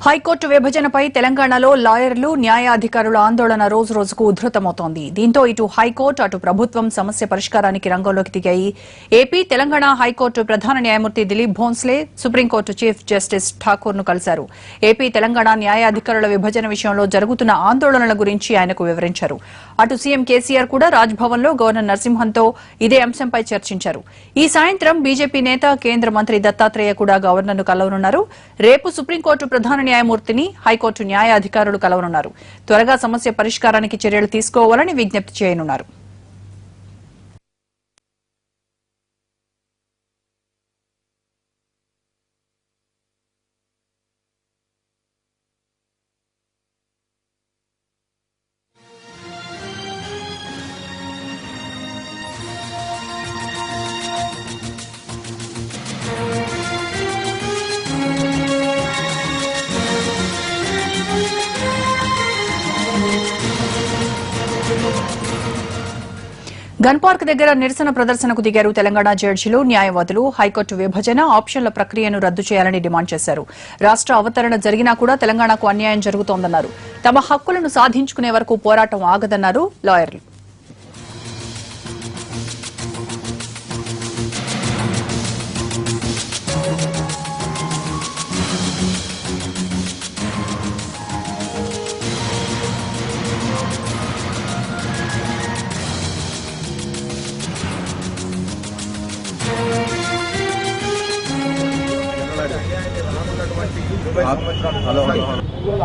High court విభజనపై తెలంగాణలో లాయర్లు న్యాయాధికారుల ఆందోళన రోజురోజుకు ఉధృతమవుతోంది. దీంతో ఇటు హైకోర్టు అటు ప్రభుత్వం సమస్య పరిష్కారానికి రంగంలోకి దిగాయి. ఏపీ తెలంగాణ హైకోర్టు ప్రధాన న్యాయమూర్తి Dilip Bhosle supreme court chief justice Thakur ను కలిశారు. ఏపీ తెలంగాణ న్యాయాధికారుల విభజన విషయంలో జరుగుతున్న ఆందోళనల గురించి ఆయనకు వివరించారు. అటు సీఎం కేసీఆర్ కూడా రాజ్భవన్ లో గవర్నర్ నరసింహన్తో ఇదే అంశంపై చర్చించారు. ఈ సాయంత్రం బీజేపీ నేత కేంద్ర మంత్రి దత్తాత్రేయ కూడా గవర్నర్ ను కలవనున్నారు. రేపు సుప్రీంకోర్టు ప్రధాన న్యాయమూర్తిని హైకోర్టు న్యాయాధికారులు కలవనున్నారు. త్వరగా సమస్య పరిష్కారానికి చర్యలు తీసుకోవాలని విజ్ఞప్తి చేయనున్నారు. గన్ పార్క్ దగ్గర నిరసన ప్రదర్శనకు దిగారు తెలంగాణ జడ్జీలు, న్యాయవాదులు. హైకోర్టు విభజన ఆప్షన్ల ప్రక్రియను రద్దు చేయాలని డిమాండ్ చేశారు. రాష్ట్ర అవతరణ జరిగినా కూడా తెలంగాణకు అన్యాయం జరుగుతోందన్నారు. తమ హక్కులను సాధించుకునే వరకు పోరాటం ఆగదన్నారు లాయర్లు.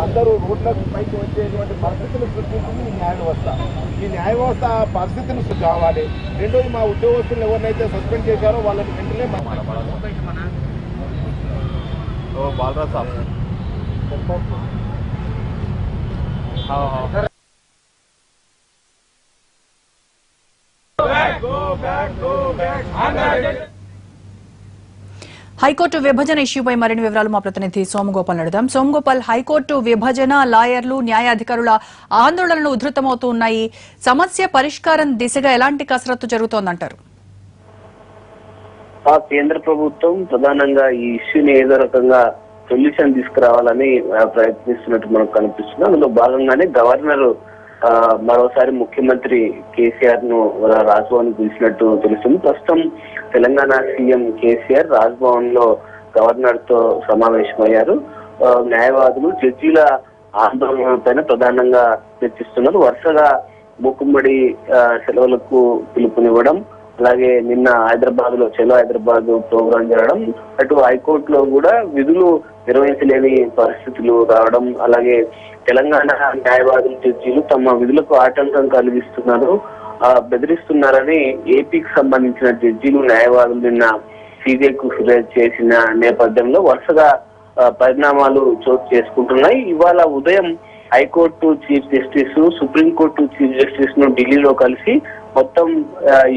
అందరూ రోడ్లకు పైకి వచ్చేటువంటి పరిస్థితులు సృష్టించింది ఈ న్యాయ వ్యవస్థ. ఈ న్యాయ వ్యవస్థ పరిస్థితులు కావాలి. రెండోది, మా ఉద్యోగస్తులను ఎవరినైతే సస్పెండ్ చేశారో వాళ్ళని వెంటనే హైకోర్టు విభజన ఇష్యూపై మరిన్ని వివరాలు మా ప్రతినిధి సోమగోపాల్ అడుగుదాం. సోమగోపాల్, హైకోర్టు విభజన, లాయర్లు, న్యాయాధికారుల ఆందోళనలు ఉధృతమవుతూ ఉన్నాయి. సమస్య పరిష్కారం దిశగా ఎలాంటి కసరత్తు జరుగుతోందంటారు? కేంద్ర ప్రభుత్వం ప్రధానంగా ఈ ఇష్యూని ఏదో రకంగా సొల్యూషన్ తీసుకురావాలని ప్రయత్నిస్తున్నట్టు మనకు కనిపిస్తుంది. అందులో భాగంగానే గవర్నర్ మరోసారి ముఖ్యమంత్రి కేసీఆర్ ను రాజ్భవన్ పిలిచినట్టు తెలుస్తుంది. ప్రస్తుతం తెలంగాణ సీఎం కేసీఆర్ రాజ్భవన్ లో గవర్నర్ తో సమావేశమయ్యారు. న్యాయవాదులు, జడ్జీల ఆందోళనలపైన ప్రధానంగా చర్చిస్తున్నారు. వరుసగా మూకుమ్మడి సెలవులకు పిలుపునివ్వడం, అలాగే నిన్న హైదరాబాద్ లో చలో హైదరాబాద్ ప్రోగ్రాం జరగడం, అటు హైకోర్టులో కూడా విధులు నిర్వహించలేని పరిస్థితులు రావడం, అలాగే తెలంగాణ న్యాయవాదులు, జడ్జీలు తమ విధులకు ఆటంకం కలిగిస్తున్నారు, బెదిరిస్తున్నారని ఏపీకి సంబంధించిన జడ్జీలు, న్యాయవాదులు నిన్న సీజేకు ఫిర్యాదు చేసిన నేపథ్యంలో వరుసగా పరిణామాలు చోటు చేసుకుంటున్నాయి. ఇవాళ ఉదయం high court chief justice, supreme court chief justice ను ఢిల్లీలో కలిసి మొత్తం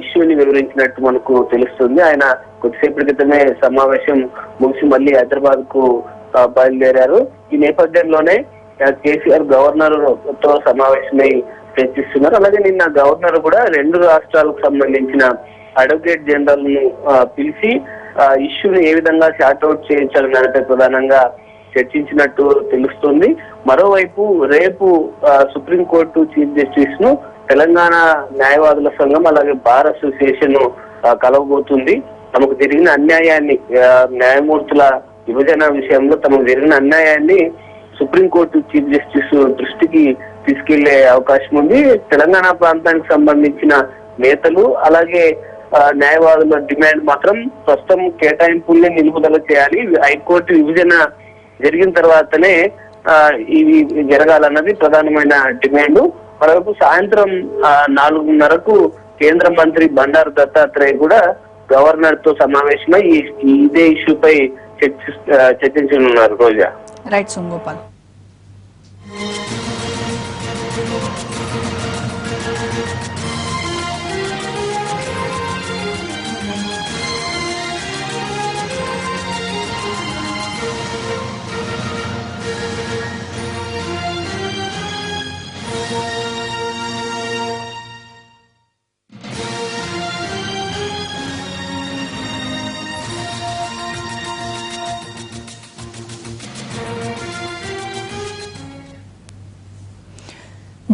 ఇష్యూని వివరించినట్టు మనకు తెలుస్తుంది. ఆయన కొద్దిసేపటి క్రితమే సమావేశం ముగిసి మళ్ళీ హైదరాబాద్ కు బయలుదేరారు. ఈ నేపథ్యంలోనే కేసీఆర్ గవర్నర్ తో సమావేశమై చర్చిస్తున్నారు. అలాగే నిన్న గవర్నర్ కూడా రెండు రాష్ట్రాలకు సంబంధించిన అడ్వకేట్ జనరల్ ను పిలిచి ఇష్యూని ఏ విధంగా షార్ట్అవుట్ చేయించాలని దానిపై ప్రధానంగా చర్చించినట్టు తెలుస్తుంది. మరోవైపు రేపు సుప్రీంకోర్టు చీఫ్ జస్టిస్ ను తెలంగాణ న్యాయవాదుల సంఘం, అలాగే బార్ అసోసియేషన్ కలవబోతుంది. తమకు జరిగిన అన్యాయాన్ని, న్యాయమూర్తుల విభజన విషయంలో తమకు జరిగిన అన్యాయాన్ని సుప్రీంకోర్టు చీఫ్ జస్టిస్ దృష్టికి తీసుకెళ్లే అవకాశం ఉంది. తెలంగాణ ప్రాంతానికి సంబంధించిన నేతలు, అలాగే న్యాయవాదుల డిమాండ్ మాత్రం ప్రస్తుతం కేటాయింపుల్ని నిలుపుదల చేయాలి. హైకోర్టు విభజన జరిగిన తర్వాతనే ఇవి జరగాలన్నది ప్రధానమైన డిమాండ్. మరోవైపు సాయంత్రం 4:30కు కేంద్ర మంత్రి బండారు దత్తాత్రేయ కూడా గవర్నర్ తో సమావేశమై ఇదే ఇష్యూపై చర్చించనున్నారు. రోజా. రైట్ సోమగోపాల్.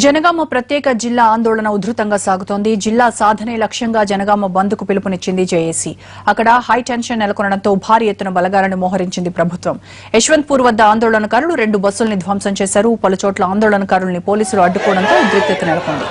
జనగామ ప్రత్యేక జిల్లా ఆందోళన ఉధృతంగా సాగుతోంది. జిల్లా సాధనే లక్ష్యంగా జనగామ బంద్కు పిలుపునిచ్చింది జేఏసీ. అక్కడ హై టెన్షన్ నెలకొనడంతో భారీ ఎత్తున బలగాలను మోహరించింది ప్రభుత్వం. యశ్వంత్పూర్ వద్ద ఆందోళనకారులు 2 బస్సుల్ని ధ్వంసం చేశారు. పలుచోట్ల ఆందోళనకారుల్ని పోలీసులు అడ్డుకోవడంతో ఉద్రిక్తత నెలకొంది.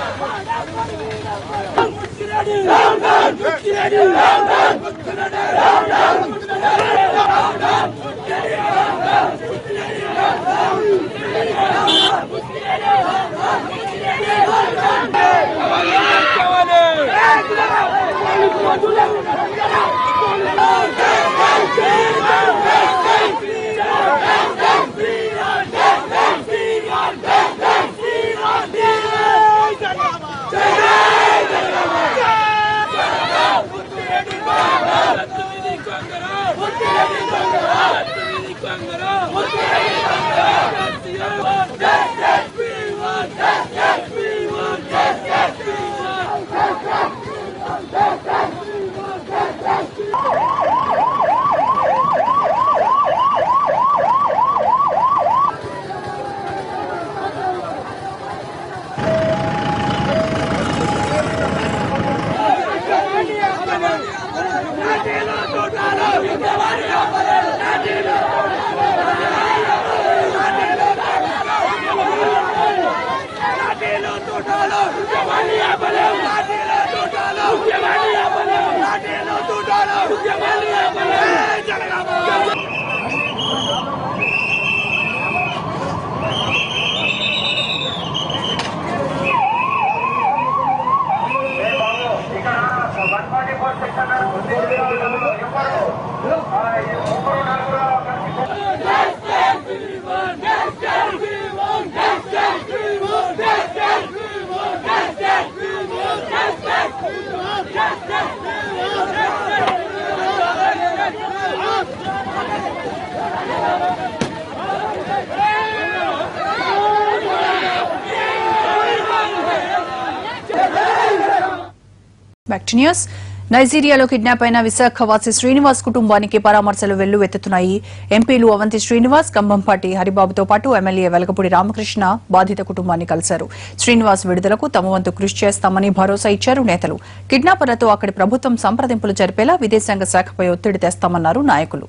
Back to news. నైజీరియాలో కిడ్నాప్ అయిన విశాఖవాసి శ్రీనివాస్ కుటుంబానికి పరామర్శలు వెల్లువెత్తుతున్నాయి. ఎంపీలు అవంతి శ్రీనివాస్, కంభంపాటి హరిబాబుతో పాటు ఎమ్మెల్యే వెలగపూడి రామకృష్ణ బాధిత కుటుంబాన్ని కలిశారు. శ్రీనివాస్ విడుదలకు తమ వంతు కృషి చేస్తామని భరోసా ఇచ్చారు నేతలు. కిడ్నాపర్లతో అక్కడి ప్రభుత్వం సంప్రదింపులు జరిపేలా విదేశాంగ శాఖపై ఒత్తిడి తెస్తామన్నారు నాయకులు.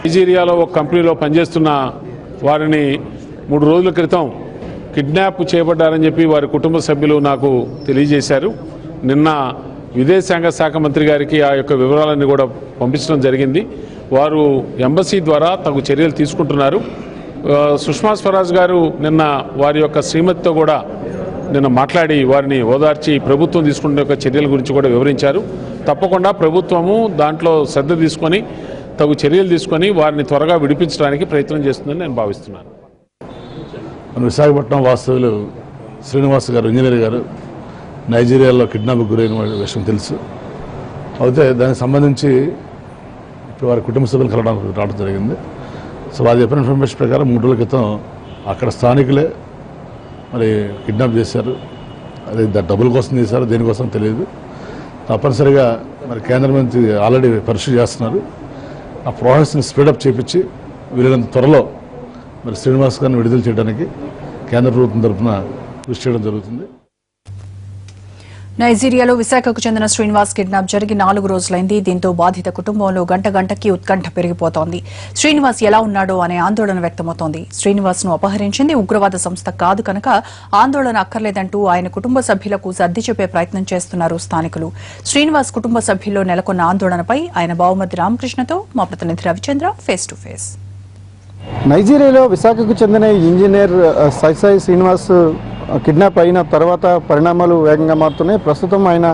నైజీరియాలో ఒక కంపెనీలో పనిచేస్తున్న వారిని 3 రోజుల క్రితం కిడ్నాప్ చేయబడ్డారని చెప్పి వారి కుటుంబ సభ్యులు నాకు తెలియజేశారు. నిన్న విదేశాంగ శాఖ మంత్రి గారికి ఆ యొక్క వివరాలన్నీ కూడా పంపించడం జరిగింది. వారు ఎంబసీ ద్వారా తగు చర్యలు తీసుకుంటున్నారు. సుష్మా స్వరాజ్ గారు నిన్న వారి యొక్క శ్రీమతితో కూడా నిన్న మాట్లాడి వారిని ఓదార్చి ప్రభుత్వం తీసుకునే యొక్క చర్యల గురించి కూడా వివరించారు. తప్పకుండా ప్రభుత్వము దాంట్లో శ్రద్ధ తీసుకొని తగు చర్యలు తీసుకొని వారిని త్వరగా విడిపించడానికి ప్రయత్నం చేస్తుందని నేను భావిస్తున్నాను. మన విశాఖపట్నం వాస్తవులు శ్రీనివాస్ గారు, ఇంజనీర్ గారు నైజీరియాలో కిడ్నాప్కి గురైన విషయం తెలుసు. అయితే దానికి సంబంధించి ఇప్పుడు వారి కుటుంబ సభ్యులు కలవడానికి రావడం జరిగింది. సో వారు చెప్పిన ఇన్ఫర్మేషన్ ప్రకారం 3 రోజుల క్రితం అక్కడ స్థానికులే మరి కిడ్నాప్ చేశారు. అది డబ్బుల కోసం చేశారు, దేనికోసం తెలియదు. తప్పనిసరిగా మరి కేంద్ర మంత్రి ఆల్రెడీ పరిశీలి చేస్తున్నారు. ఆ ప్రాసెస్ని స్పీడప్ చేపించి వీలైనంత త్వరలో మరి శ్రీనివాస్ గారిని విడుదల చేయడానికి కేంద్ర ప్రభుత్వం తరఫున కృషి చేయడం జరుగుతుంది. నైజీరియాలో విశాఖకు చెందిన శ్రీనివాస్ కిడ్నాప్ జరిగి 4 రోజులైంది. దీంతో బాధిత కుటుంబంలో గంటకి ఉత్కంఠ పెరిగిపోతోంది. శ్రీనివాస్ ఎలా ఉన్నాడో అనే ఆందోళన వ్యక్తమవుతోంది. శ్రీనివాస్ ను అపహరించింది ఉగ్రవాద సంస్థ కాదు కనుక ఆందోళన అక్కర్లేదంటూ ఆయన కుటుంబ సభ్యులకు సర్ది చెప్పే ప్రయత్నం చేస్తున్నారు స్థానికులు. శ్రీనివాస్ కుటుంబ సభ్యుల్లో నెలకొన్న ఆందోళనపై ఆయన బావమతి రామకృష్ణతో మా ప్రతినిధి రవిచంద్ర ఫేస్ టు ఫేస్. నైజీరియాలో విశాఖకు చెందిన ఇంజనీర్ సైసాయి శ్రీనివాస్ కిడ్నాప్ అయిన తర్వాత పరిణామాలు వేగంగా మారుతున్నాయి. ప్రస్తుతం ఆయన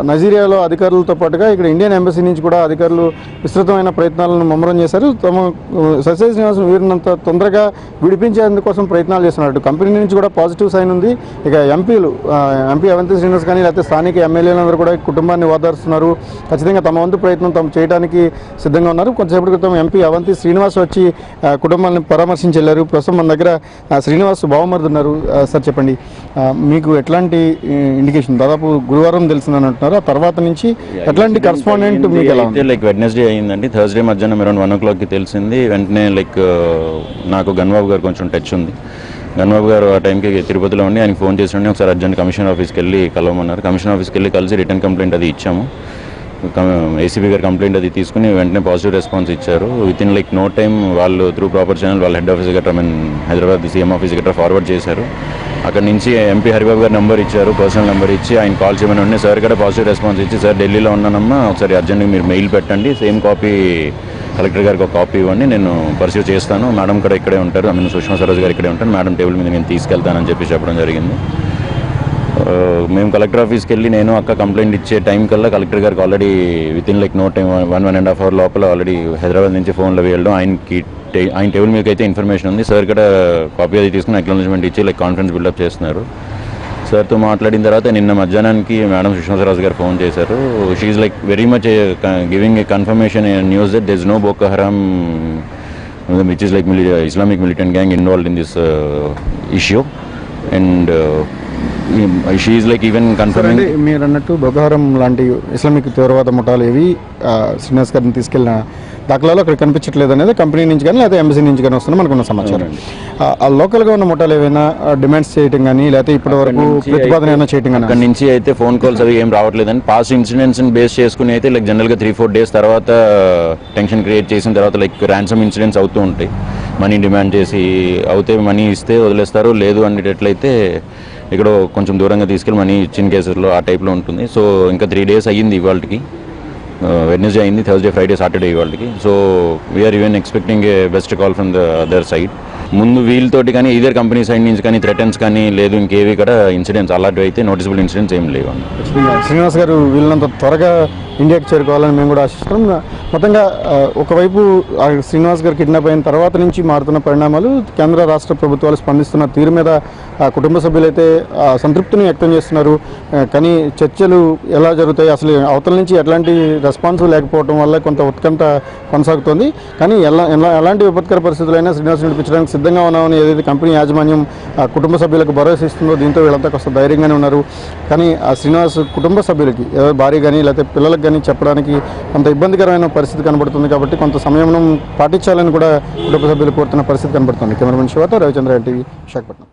నైజీరియాలో అధికారులతో పాటుగా ఇక్కడ ఇండియన్ ఎంబసీ నుంచి కూడా అధికారులు విస్తృతమైన ప్రయత్నాలను ముమ్మరం చేశారు. సత్యసాయి శ్రీనివాసన్ వీరినంత తొందరగా విడిపించేందుకోసం ప్రయత్నాలు చేస్తున్నారు. కంపెనీ నుంచి కూడా పాజిటివ్ సైన్ ఉంది. ఇక ఎంపీ అవంతి శ్రీనివాస్ కానీ లేకపోతే స్థానిక ఎమ్మెల్యేలందరూ కూడా కుటుంబాన్ని ఓదారుస్తున్నారు. ఖచ్చితంగా తమ వంతు ప్రయత్నం తాము చేయడానికి సిద్ధంగా ఉన్నారు. కొంతసేపటి క్రితం ఎంపీ అవంతి శ్రీనివాస్ వచ్చి కుటుంబాన్ని పరామర్శించి వెళ్ళారు. ప్రస్తుతం మన దగ్గర శ్రీనివాస్ బావమరిది ఉన్నారు. సార్ చెప్పండి, మీకు ఎట్లాంటి ఇండికేషన్? దాదాపు గురువారం తెలిసిందని అంటున్నారు. ఆ తర్వాత నుంచి ఎట్లాంటి కరస్పాండెంట్ మీకు ఎలా ఉంది? లైక్ వెడ్నెస్డే అయిందండి. థర్స్డే మధ్యాహ్నం అరౌండ్ 1 o'clockకి తెలిసింది. వెంటనే లైక్ నాకు గన్బాబు గారు కొంచెం టచ్ ఉంది. గన్బాబు గారు ఆ టైంకి తిరుపతిలో ఉండి ఆయనకి ఫోన్ చేసి ఉండి ఒకసారి అర్జెంట్ కమిషనర్ ఆఫీస్కి వెళ్ళి కలవమన్నారు. కమిషనర్ ఆఫీస్కి వెళ్ళి కలిసి రిటర్న్ కంప్లైంట్ అది ఇచ్చాము. ఏసీబీ గారు కంప్లైంట్ అది తీసుకుని వెంటనే పాజిటివ్ రెస్పాన్స్ ఇచ్చారు. Within like no time వాళ్ళు త్రూ ప్రాపర్ ఛానల్ వాళ్ళ హెడ్ ఆఫీస్ గట్రా హైదరాబాద్ సీఎం ఆఫీస్ గట్రా ఫార్వర్డ్ చేశారు. అక్కడ నుంచి ఎంపీ హరిబాబు గారు నెంబర్ ఇచ్చారు, పర్సనల్ నెంబర్ ఇచ్చి ఆయన కాల్ చేయమని ఉండే. సార్ కూడా పాజిటివ్ రెస్పాన్స్ ఇచ్చి, సార్ ఢిల్లీలో ఉన్నానమ్మా, ఒకసారి అర్జెంట్గా మీరు మెయిల్ పెట్టండి, సేమ్ కాపీ కలెక్టర్ గారికి ఒక కాపీ ఇవ్వండి, నేను పర్సీవ్ చేస్తాను, మేడం కూడా ఇక్కడే ఉంటారు, సుష్మా స్వరాజ్ గారు ఇక్కడే ఉంటారు, మేడం టేబుల్ మీద నేను తీసుకెళ్తానని చెప్పడం జరిగింది. మేము కలెక్టర్ ఆఫీస్కి వెళ్ళి నేను అక్క కంప్లైంట్ ఇచ్చే టైం కల్లా కలెక్టర్ గారికి already within like no time 1.5 hour లోపల ఆల్రెడీ హైదరాబాద్ నుంచి ఫోన్లో వెళ్ళడం, ఆయన టేబుల్ మీద అయితే ఇన్ఫర్మేషన్ ఉంది. సార్ కూడా కాపీ అది తీసుకుని అక్నాలజ్మెంట్ ఇచ్చి లైక్ కాన్ఫిడెన్స్ బిల్డప్ చేస్తున్నారు. సార్తో మాట్లాడిన తర్వాత నిన్న మధ్యాహ్నానికి మేడం సుష్మా స్వరాజ్ గారు ఫోన్ చేశారు. She like very much giving a confirmation news that there is no Boko Haram which is like Islamic militant gang involved in this issue and she is like even confirming. మీరు అన్నట్టు బోకో హరామ్ లాంటి Islamic తీవ్రవాద ముఠాలు ఏవి శ్రీనివాస్ గారిని తీసుకెళ్లిన దాఖలాలు అక్కడ కనిపించట్లేదు అనేది కంపెనీ నుంచి కానీ లేదా ఎంబసీ నుంచి కానీ వస్తుంది మనకున్న సమాచారం. ఆ లోకల్గా ఉన్న ముఠాలు ఏవైనా డిమాండ్స్ చేయడం కానీ లేకపోతే ఇప్పటి వరకు ప్రతిపాదన ఏమైనా చేయడం కానీ? అక్కడ నుంచి అయితే ఫోన్ కాల్స్ అవి ఏం రావట్లేదని పాస్ట్ ఇన్సిడెంట్స్ని బేస్ చేసుకుని అయితే లైక్ జనరల్గా 3-4 days తర్వాత టెన్షన్ క్రియేట్ చేసిన తర్వాత లైక్ ర్యాన్సమ్ ఇన్సిడెంట్స్ అవుతూ ఉంటాయి. మనీ డిమాండ్ చేసి అవుతే మనీ ఇస్తే వదిలేస్తారు, లేదు అనేటట్లయితే ఇక్కడ కొంచెం దూరంగా తీసుకెళ్ళి మనీ ఇచ్చిన కేసుల్లో ఆ టైప్లో ఉంటుంది. సో ఇంకా 3 days అయ్యింది ఇవాళకి. వెడ్నెస్డే అయింది, థర్స్డే, ఫ్రైడే, సాటర్డే ఇవాళకి. So we are even expecting a best call from the other side. ముందు వీళ్ళతోటి కానీ ఇదర్ కంపెనీ సైడ్ నుంచి కానీ థ్రెటన్స్ కానీ లేదు ఇంకేవి కూడా ఇన్సిడెంట్స్ అలాంటివి అయితే నోటిసబుల్ ఇన్సిడెంట్స్ ఏం లేవు. శ్రీనివాస్ గారు వీళ్ళంత త్వరగా ఇండియాకి చేరుకోవాలని మేము కూడా ఆశిస్తున్నాం. మొత్తంగా ఒకవైపు శ్రీనివాస్ గారు కిడ్నాప్ అయిన తర్వాత నుంచి మారుతున్న పరిణామాలు, కేంద్ర రాష్ట్ర ప్రభుత్వాలు స్పందిస్తున్న తీరు మీద కుటుంబ సభ్యులైతే సంతృప్తిని వ్యక్తం చేస్తున్నారు. కానీ చర్చలు ఎలా జరుగుతాయి, అసలు అవతల నుంచి ఎట్లాంటి రెస్పాన్స్ లేకపోవడం వల్ల కొంత ఉత్కంఠ కొనసాగుతోంది. కానీ ఎలాంటి విపత్కర పరిస్థితులైనా శ్రీనివాస్ నడిపించడానికి సిద్ధంగా ఉన్నామని ఏదైతే కంపెనీ యాజమాన్యం కుటుంబ సభ్యులకు భరోసా ఇస్తుందో దీంతో వీళ్ళంతా కాస్త ధైర్యంగానే ఉన్నారు. కానీ ఆ శ్రీనివాస్ కుటుంబ సభ్యులకి భార్య కానీ లేకపోతే పిల్లలకు కానీ చెప్పడానికి కొంత ఇబ్బందికరమైన పరిస్థితి కనబడుతుంది. కాబట్టి కొంత సమయం పాటించాలని కూడా కుటుంబ సభ్యులు కోరుతున్న పరిస్థితి కనబడుతుంది. కెమెరామెన్ శివతో రవిచంద్ర టీవీ, విశాఖపట్నం.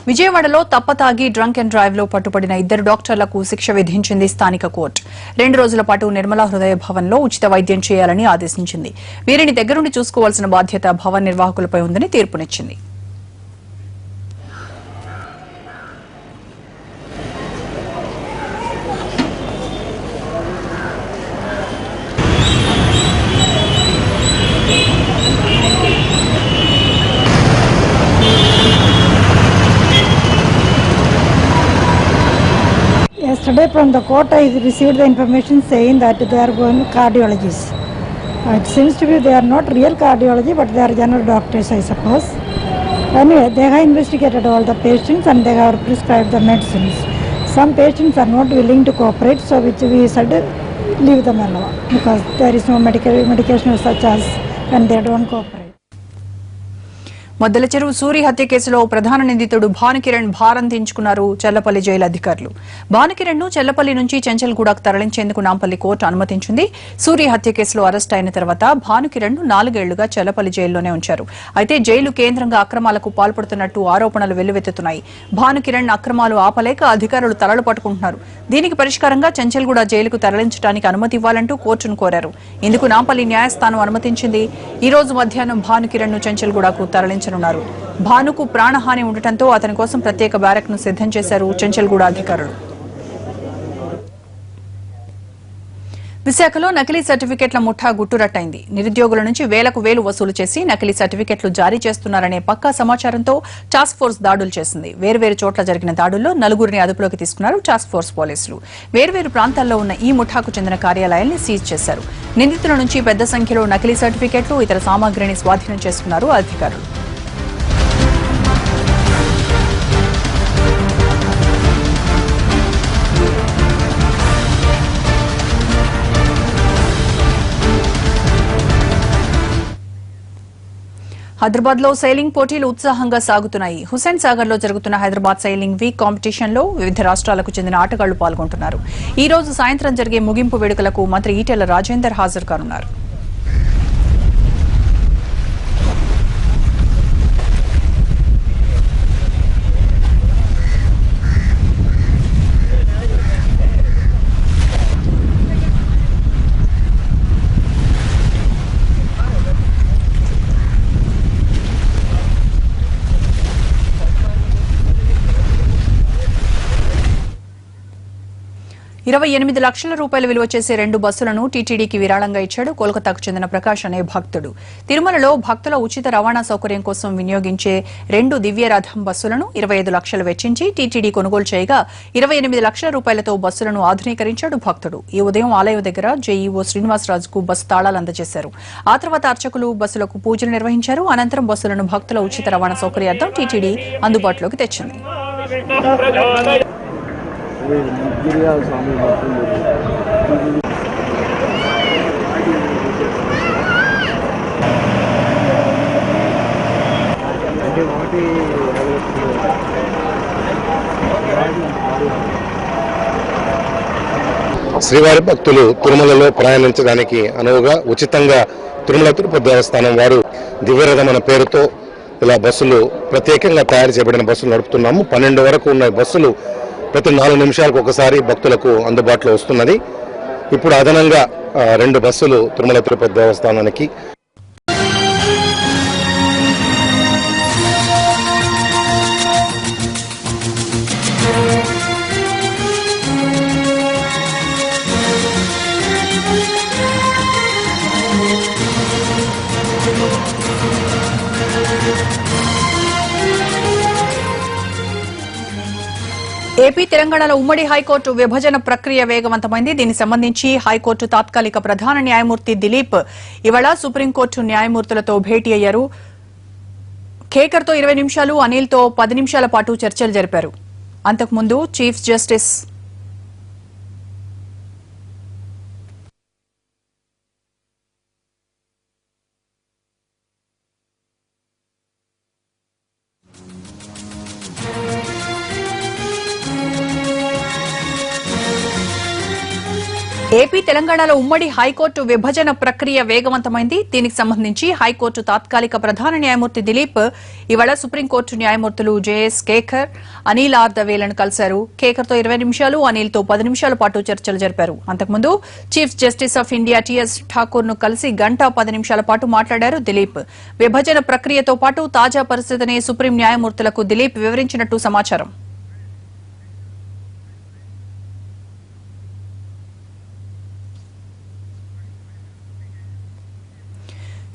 విజయవాడలో తప్పతాగి డ్రంక్ అండ్ డ్రైవ్ లో పట్టుబడిన 2 డాక్టర్లకు శిక్ష విధించింది స్థానిక కోర్టు. 2 రోజుల పాటు నిర్మలా హృదయ భవన్లో ఉచిత వైద్యం చేయాలని ఆదేశించింది. వీరిని దగ్గరుండి చూసుకోవాల్సిన బాధ్యత భవన్ నిర్వాహకులపై ఉందని తీర్పునిచ్చింది. Yesterday from the court I received the information saying that they are going to cardiologists. It seems to be they are not real cardiology but they are general doctors, I suppose. Anyway, they have investigated all the patients and they have prescribed the medicines. Some patients are not willing to cooperate, so which we said leave them alone because there is no medication such as when they don't cooperate. మొద్దల చెరువు సూరి హత్య కేసులో ప్రధాన నిందితుడు భానుకిరణ్ భారం దించుకున్నారు Chellapalli jail అధికారులు. భానుకిరణ్ ను చెల్లపల్లి నుంచి చెంచల్గూడకు తరలించేందుకు నాంపల్లి కోర్టు అనుమతించింది. సూరి హత్య కేసులో అరెస్ట్ అయిన తర్వాత భానుకిరణ్ ను 4 ఏళ్లుగా చెల్లపల్లి జైల్లోనే ఉంచారు. అయితే జైలు కేంద్రంగా అక్రమాలకు పాల్పడుతున్నట్టు ఆరోపణలు వెల్లువెత్తుతున్నాయి. భానుకిరణ్ అక్రమాలు ఆపలేక అధికారులు తలలు పట్టుకుంటున్నారు. దీనికి పరిష్కారంగా చెంచల్గూడ జైలుకు తరలించడానికి అనుమతి ఇవ్వాలంటూ కోర్టును కోరారు. ఇందుకు నాంపల్లి న్యాయస్థానం అనుమతించింది. ఈ రోజు మధ్యాహ్నం భానుకిరణ్ ను చెంచల్గూడకు తరలించారు. భానుకు ప్రాణహాని ఉండటంతో అతని కోసం ప్రత్యేక బ్యారక్ ను సిద్ధం చేశారు చెంచల్గూడ అధికారులు. విశాఖలో నకిలీ సర్టిఫికెట్ల ముఠా గుట్టురట్టయింది. నిరుద్యోగుల నుంచి వేలకు వేలు వసూలు చేసి నకిలీ సర్టిఫికెట్లు జారీ చేస్తున్నారనే పక్కా సమాచారంతో టాస్క్ ఫోర్స్ దాడులు చేసింది. వేర్వేరు చోట్ల జరిగిన దాడుల్లో 4గురిని అదుపులోకి తీసుకున్నారు టాస్క్ ఫోర్స్ పోలీసులు. వేర్వేరు ప్రాంతాల్లో ఉన్న ఈ ముఠాకు చెందిన కార్యాలయాల్ని సీజ్ చేశారు. నిందితుల నుంచి పెద్ద సంఖ్యలో నకిలీ సర్టిఫికెట్లు, ఇతర సామాగ్రిని స్వాధీనం చేసుకున్నారు అధికారులు. హైదరాబాద్ లో సైలింగ్ పోటీలు ఉత్సాహంగా సాగుతున్నాయి. హుస్సేన్ సాగర్ లో జరుగుతున్న హైదరాబాద్ సైలింగ్ వీక్ కాంపిటీషన్ లో వివిధ రాష్ట్రాలకు చెందిన ఆటగాళ్లు పాల్గొంటున్నారు. ఈ రోజు సాయంత్రం జరిగే ముగింపు వేడుకలకు మంత్రి ఈటెల రాజేందర్ హాజరు కానున్నారు. ₹28 లక్షల విలువ చేసే 2 బస్సులను టీటీడీకి విరాళంగా ఇచ్చాడు కోల్కతాకు చెందిన ప్రకాష్ అనే భక్తుడు. తిరుమలలో భక్తుల ఉచిత రవాణా సౌకర్యం కోసం వినియోగించే 2 దివ్య రథం బస్సులను 25 లక్షలు వెచ్చించి టీటీడీ కొనుగోలు చేయగా ₹28 లక్షల బస్సులను ఆధునీకరించాడు భక్తుడు. ఈ ఉదయం ఆలయం దగ్గర జేఈఓ శ్రీనివాసరాజుకు బస్సు తాళాలు అందజేశారు. ఆ తర్వాత అర్చకులు బస్సులకు పూజలు నిర్వహించారు. అనంతరం బస్సులను భక్తుల ఉచిత రవాణా సౌకర్యార్థం టీటీడీ అందుబాటులోకి తెచ్చింది. శ్రీవారి భక్తులు తిరుమలలో ప్రయాణించడానికి అనువుగా ఉచితంగా తిరుమల తిరుపతి దేవస్థానం వారు దివ్యరథం అనే పేరుతో ఇలా బస్సులు ప్రత్యేకంగా తయారు చేయబడిన బస్సులు నడుపుతున్నాము. 12 వరకు ఉన్న బస్సులు ప్రతి 4 నిమిషాలకు ఒకసారి భక్తులకు అందుబాటులో వస్తున్నది. ఇప్పుడు అదనంగా 2 బస్సులు తిరుమల తిరుపతి దేవస్థానానికి ఏపీ తెలంగాణలో ఉమ్మడి హైకోర్టు విభజన ప్రక్రియ వేగవంతమైంది. దీనికి సంబంధించి హైకోర్టు తాత్కాలిక ప్రధాన న్యాయమూర్తి దిలీప్ ఇవాళ సుప్రీంకోర్టు న్యాయమూర్తులతో భేటీ అయ్యారు. ఖేకర్తో 20 నిమిషాలు, అనిల్తో 10 నిమిషాల పాటు చర్చలు జరిపారు. అంతకుముందు చీఫ్ జస్టిస్ ఏపీ తెలంగాణలో ఉమ్మడి హైకోర్టు విభజన ప్రక్రియ వేగవంతమైంది. దీనికి సంబంధించి హైకోర్టు తాత్కాలిక ప్రధాన న్యాయమూర్తి దిలీప్ ఇవాళ సుప్రీంకోర్టు న్యాయమూర్తులు జేఎస్ కేకర్, అనిల్ ఆర్ దవేలను కలిశారు. కేకర్తో 20 నిమిషాలు, అనిల్తో 10 నిమిషాల పాటు చర్చలు జరిపారు. అంతకుముందు chief justice of India TS Thakur ను కలిసి 1:10 నిమిషాల పాటు మాట్లాడారు దిలీప్. విభజన ప్రక్రియతో పాటు తాజా పరిస్థితిని సుప్రీం న్యాయమూర్తులకు దిలీప్ వివరించినట్టు సమాచారం.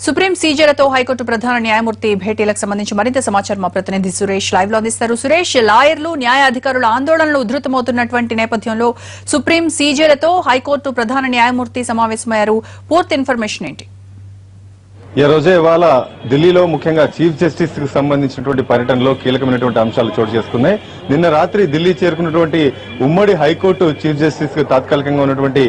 సుప్రీం సీజేలతో హైకోర్టు ప్రధాన న్యాయమూర్తి భేటీలకు సంబంధించి మరింత సమాచారం మా ప్రతినిధి సురేష్ లైవ్ లో అందిస్తారు. సురేష్, లాయర్లు, న్యాయాధికారుల ఆందోళనలు ఉధృతమవుతున్నటువంటి నేపథ్యంలో సుప్రీం సీజేలతో హైకోర్టు ప్రధాన న్యాయమూర్తి సమావేశమయ్యారు. పూర్తి ఇన్ఫర్మేషన్ ఏంటి? ఈ రోజే ఇవాళ ఢిల్లీలో ముఖ్యంగా చీఫ్ జస్టిస్ కి సంబంధించినటువంటి పర్యటనలో కీలకమైనటువంటి అంశాలు చోటు చేసుకున్నాయి. నిన్న రాత్రి ఢిల్లీ చేరుకున్నటువంటి ఉమ్మడి హైకోర్టు చీఫ్ జస్టిస్ కి తాత్కాలికంగా ఉన్నటువంటి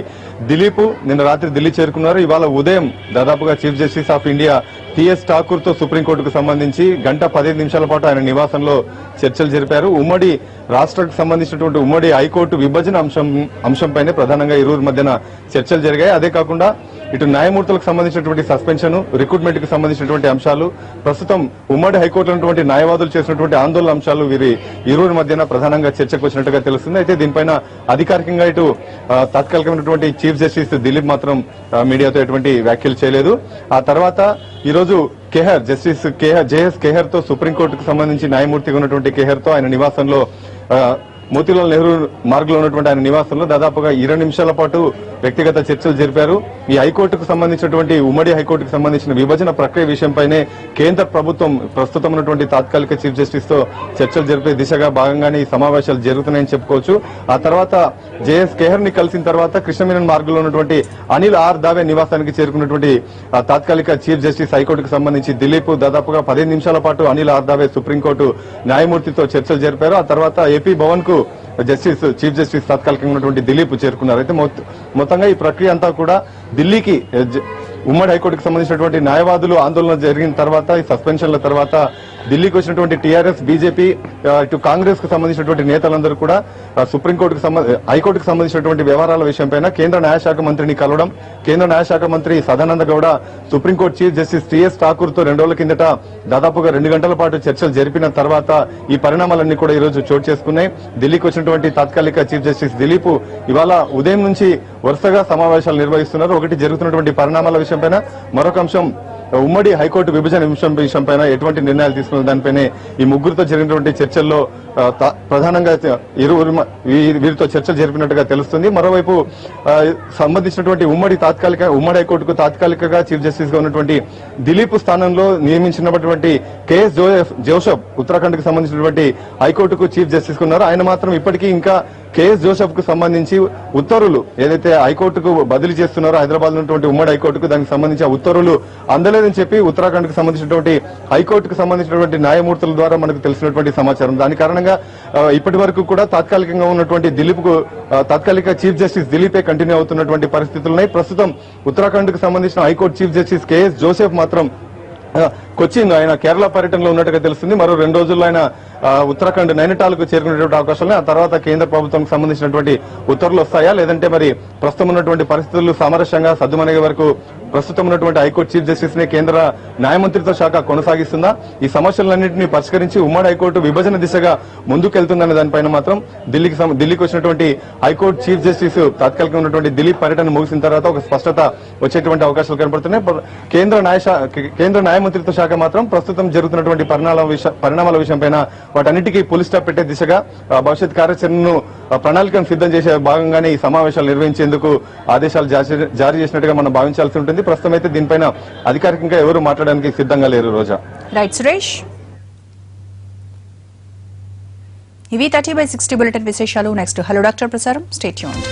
దిలీప్ నిన్న రాత్రి ఢిల్లీ చేరుకున్నారు. ఇవాళ ఉదయం దాదాపుగా chief justice of India TS Thakur తో సుప్రీంకోర్టుకు సంబంధించి 1:15 నిమిషాల పాటు ఆయన నివాసంలో చర్చలు జరిపారు. ఉమ్మడి రాష్ట్రానికి సంబంధించినటువంటి ఉమ్మడి హైకోర్టు విభజన అంశంపైనే ప్రధానంగా ఇరువురి మధ్యన చర్చలు జరిగాయి. అదే కాకుండా ఇటు న్యాయమూర్తులకు సంబంధించినటువంటి సస్పెన్షన్, రిక్రూట్మెంట్ కి సంబంధించినటువంటి అంశాలు, ప్రస్తుతం ఉమ్మడి హైకోర్టులో ఉన్నటువంటి న్యాయవాదులు చేసినటువంటి ఆందోళన అంశాలు ఇరువురి మధ్యన ప్రధానంగా చర్చకు వచ్చినట్టుగా తెలుస్తుంది. అయితే దీనిపైన అధికారికంగా ఇటు తాత్కాలికమైనటువంటి చీఫ్ జస్టిస్ దిలీప్ మాత్రం మీడియాతో ఎటువంటి వ్యాఖ్యలు చేయలేదు. ఆ తర్వాత ఈరోజు కేహర్, జస్టిస్ జేఎస్ కేహర్ తో సుప్రీంకోర్టుకు సంబంధించి న్యాయమూర్తిగా ఉన్నటువంటి కేహర్ తో ఆయన నివాసంలో మోతీలాల్ నెహ్రూ మార్గంలో ఉన్నటువంటి ఆయన నివాసంలో దాదాపుగా 20 నిమిషాల పాటు వ్యక్తిగత చర్చలు జరిపారు. ఈ హైకోర్టుకు సంబంధించినటువంటి ఉమ్మడి హైకోర్టుకు సంబంధించిన విభజన ప్రక్రియ విషయంపైనే కేంద్ర ప్రభుత్వం ప్రస్తుతం ఉన్నటువంటి తాత్కాలిక చీఫ్ జస్టిస్ తో చర్చలు జరిపే దిశగా భాగంగానే ఈ సమావేశాలు జరుగుతున్నాయని చెప్పుకోవచ్చు. ఆ తర్వాత జేఎస్ కేహర్ ని కలిసిన తర్వాత కృష్ణమేనన్ మార్గంలో ఉన్నటువంటి అనిల్ ఆర్ దావే నివాసానికి చేరుకున్నటువంటి తాత్కాలిక చీఫ్ జస్టిస్ హైకోర్టుకు సంబంధించి దిలీప్ దాదాపుగా 15 నిమిషాల పాటు అనిల్ ఆర్ దావే సుప్రీంకోర్టు న్యాయమూర్తితో చర్చలు జరిపారు. ఆ తర్వాత ఏపీ భవన్ కు చీఫ్ జస్టిస్ తాత్కాలికంగా ఉన్నటువంటి దిలీప్ చేరుకున్నారు. అయితే మొత్తంగా ఈ ప్రక్రియ అంతా కూడా ఢిల్లీకి ఉమ్మడి హైకోర్టుకు సంబంధించినటువంటి న్యాయవాదులు ఆందోళన జరిగిన తర్వాత ఈ సస్పెన్షన్ల తర్వాత ఢిల్లీకి వచ్చినటువంటి టీఆర్ఎస్, బీజేపీ, ఇటు కాంగ్రెస్ కు సంబంధించినటువంటి నేతలందరూ కూడా హైకోర్టుకు సంబంధించినటువంటి వ్యవహారాల విషయంపైన కేంద్ర న్యాయశాఖ మంత్రిని కలవడం, కేంద్ర న్యాయశాఖ మంత్రి Sadananda Gowda supreme court chief justice TS Thakur తో 2 రోజుల కిందట దాదాపుగా 2 గంటల పాటు చర్చలు జరిపిన తర్వాత ఈ పరిణామాలన్నీ కూడా ఈ రోజు చోటు చేసుకున్నాయి. ఢిల్లీకి వచ్చినటువంటి తాత్కాలిక చీఫ్ జస్టిస్ దిలీప్ ఇవాళ ఉదయం నుంచి వరుసగా సమావేశాలు నిర్వహిస్తున్నారు. ఒకటి జరుగుతున్నటువంటి పరిణామాల విషయంపైన, మరొక అంశం ఉమ్మడి హైకోర్టు విభజన విషయంపైన ఎటువంటి నిర్ణయాలు తీసుకున్న దానిపైనే ఈ ముగ్గురితో జరిగినటువంటి చర్చల్లో ప్రధానంగా వీరితో చర్చలు జరిపినట్టుగా తెలుస్తుంది. మరోవైపు సంబంధించినటువంటి ఉమ్మడి హైకోర్టుకు తాత్కాలికంగా చీఫ్ జస్టిస్ గా ఉన్నటువంటి దిలీప్ స్థానంలో నియమించినటువంటి కేఎస్ జోసెఫ్ ఉత్తరాఖండ్ కు సంబంధించినటువంటి హైకోర్టుకు చీఫ్ జస్టిస్ ఉన్నారు. ఆయన మాత్రం ఇప్పటికీ ఇంకా కేఎస్ జోసెఫ్ కు సంబంధించి ఉత్తర్వులు ఏదైతే హైకోర్టుకు బదిలీ చేస్తున్నారో హైదరాబాద్ ఉన్నటువంటి ఉమ్మడి హైకోర్టుకు దానికి సంబంధించి ఆ ఉత్తర్వులు అందలేదని చెప్పి ఉత్తరాఖండ్ కు సంబంధించినటువంటి హైకోర్టుకు సంబంధించినటువంటి న్యాయమూర్తుల ద్వారా మనకు తెలిసినటువంటి సమాచారం. దాని కారణంగా ఇప్పటి వరకు కూడా తాత్కాలికంగా ఉన్నటువంటి దిలీప్ కు తాత్కాలిక చీఫ్ జస్టిస్ దిలీపే కంటిన్యూ అవుతున్నటువంటి పరిస్థితులున్నాయి. ప్రస్తుతం ఉత్తరాఖండ్ కు సంబంధించిన high court chief justice KS Joseph మాత్రం కొచ్చిన్ ఆయన కేరళ పర్యటనలో ఉన్నట్టుగా తెలుస్తుంది. మరో 2 రోజుల్లో ఆయన ఉత్తరాఖండ్ నైనిటాల్ కు చేరుకునేటువంటి అవకాశాలు. ఆ తర్వాత కేంద్ర ప్రభుత్వానికి సంబంధించినటువంటి ఉత్తర్వులు వస్తాయా, లేదంటే మరి ప్రస్తుతం ఉన్నటువంటి పరిస్థితులు సామరస్యంగా సద్దుమణిగే వరకు ప్రస్తుతం ఉన్నటువంటి హైకోర్టు చీఫ్ జస్టిస్ ని కేంద్ర న్యాయమంత్రిత్వ శాఖ కొనసాగిస్తుందా, ఈ సమస్యలన్నింటినీ పరిష్కరించి ఉమ్మడి హైకోర్టు విభజన దిశగా ముందుకెళ్తుందనే దానిపైన మాత్రం ఢిల్లీకి వచ్చినటువంటి హైకోర్టు చీఫ్ జస్టిస్ తాత్కాలికంగా ఉన్నటువంటి దిలీప్ పర్యటన ముగిసిన తర్వాత ఒక స్పష్టత వచ్చేటువంటి అవకాశాలు కనబడుతున్నాయి. కేంద్ర న్యాయమంత్రిత్వ శాఖ మాత్రం ప్రస్తుతం జరుగుతున్నటువంటి పరిణామాల విషయంపైన వాటన్నిటికీ పులి స్టాప్ పెట్టే దిశగా భవిష్యత్ కార్యాచరణను ప్రణాళికను సిద్ధం చేసే భాగంగానే ఈ సమావేశాలు నిర్వహించేందుకు ఆదేశాలు జారీ చేసినట్టుగా మనం భావించాల్సి ఉంటుంది. ప్రస్తుతం అయితే దీనిపైన అధికారికంగా ఎవరు మాట్లాడడానికి సిద్ధంగా లేరు. రోజా. రైట్ సురేష్. ఇవి 30/60 బులెటిన్ విశేషాలు. నెక్స్ట్ హలో డాక్టర్ ప్రసారం. Stay tuned.